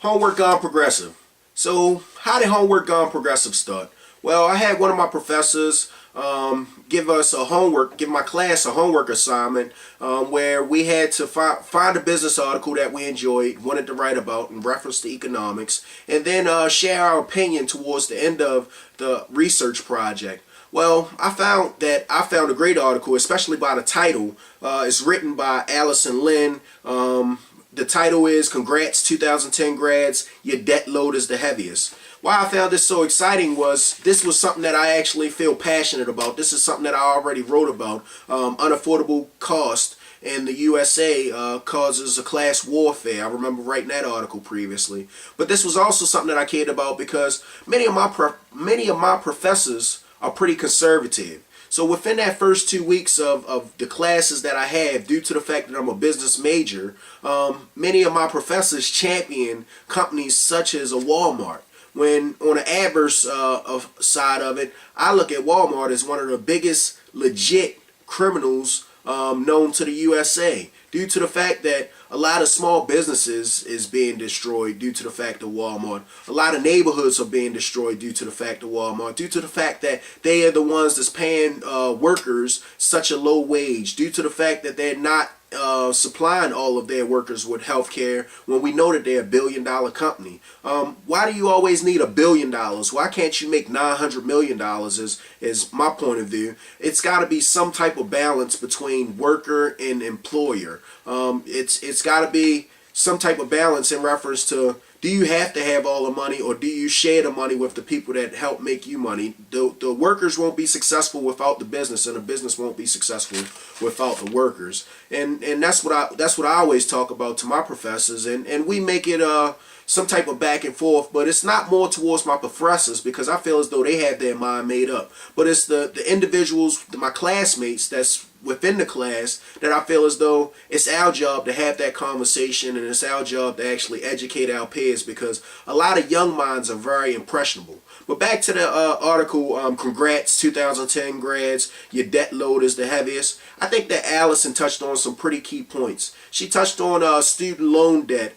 Homework Gone Progressive. So how did Homework Gone Progressive start? Well, I had one of my professors give my class a homework assignment where we had to find a business article that we enjoyed, wanted to write about in reference to economics, and then share our opinion towards the end of the research project. Well, I found a great article, especially by the title. It's written by Allison Lynn. The title is Congrats 2010 Grads, Your Debt Load is the Heaviest. Why I found this so exciting was this was something that I actually feel passionate about. This is something that I already wrote about. Unaffordable cost in the USA causes a class warfare. I remember writing that article previously. But this was also something that I cared about because many of my professors are pretty conservative. So within that first 2 weeks of the classes that I have, due to the fact that I'm a business major, many of my professors champion companies such as a Walmart. When on the adverse side of it, I look at Walmart as one of the biggest legit criminals known to the USA, due to the fact that a lot of small businesses is being destroyed due to the fact of Walmart. A lot of neighborhoods are being destroyed due to the fact of Walmart, due to the fact that they are the ones that's paying workers such a low wage, due to the fact that they're not supplying all of their workers with health care when we know that they're a billion-dollar company. Why do you always need $1 billion? Why can't you make $900 million is my point of view. It's got to be some type of balance between worker and employer. It's got to be some type of balance in reference to, do you have to have all the money, or do you share the money with the people that help make you money? The workers won't be successful without the business, and the business won't be successful without the workers. And that's what I always talk about to my professors, and we make it some type of back and forth, but it's not more towards my professors because I feel as though they have their mind made up. But it's the individuals, my classmates that's within the class, that I feel as though it's our job to have that conversation, and it's our job to actually educate our peers, because a lot of young minds are very impressionable. But back to the article, Congrats 2010 Grads, Your Debt Load is the Heaviest. I think that Allison touched on some pretty key points. She touched on student loan debt.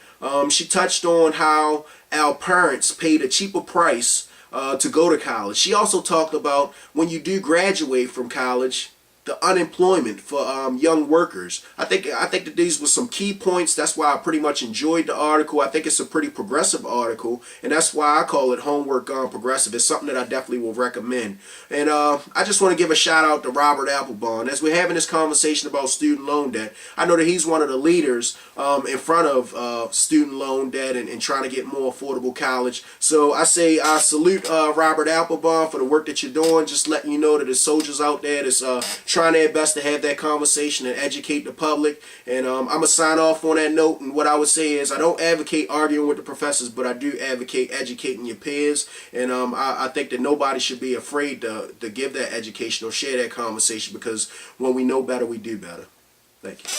She touched on how our parents paid a cheaper price to go to college. She also talked about when you do graduate from college, the unemployment for young workers. I think that these were some key points. That's why I pretty much enjoyed the article. I think it's a pretty progressive article, and that's why I call it Homework Gone Progressive. It's something that I definitely will recommend. And I just want to give a shout out to Robert Applbaum. As we're having this conversation about student loan debt, I know that he's one of the leaders in front of student loan debt and trying to get more affordable college. So I salute Robert Applbaum for the work that you're doing, just letting you know that there's soldiers out there that's trying their best to have that conversation and educate the public. And I'm going to sign off on that note, and what I would say is I don't advocate arguing with the professors, but I do advocate educating your peers. And I think that nobody should be afraid to give that education or share that conversation, because when we know better, we do better. Thank you.